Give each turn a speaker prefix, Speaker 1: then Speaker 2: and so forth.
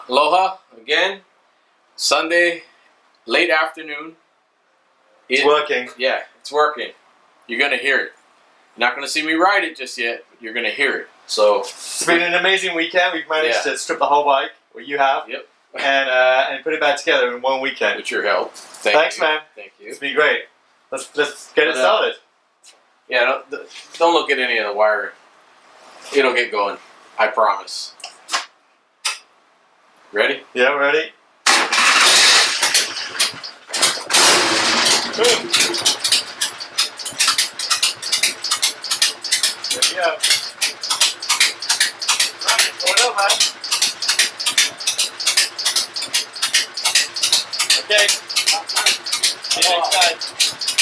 Speaker 1: Aloha again. Sunday, late afternoon.
Speaker 2: It's working.
Speaker 1: Yeah, it's working. You're gonna hear it. You're not gonna see me ride it just yet, but you're gonna hear it. So
Speaker 2: it's been an amazing weekend. We've managed to strip the whole bike, what you have,
Speaker 1: yep,
Speaker 2: and put it back together in one weekend.
Speaker 1: with your help.
Speaker 2: Thanks, man.
Speaker 1: Thank you.
Speaker 2: It's been great. Let's get it started.
Speaker 1: Yeah, don't look at any of the wiring. It'll get going. I promise. Ready?
Speaker 2: Yeah, ready? Boom. There we go. Going up, man. Okay. See you next time.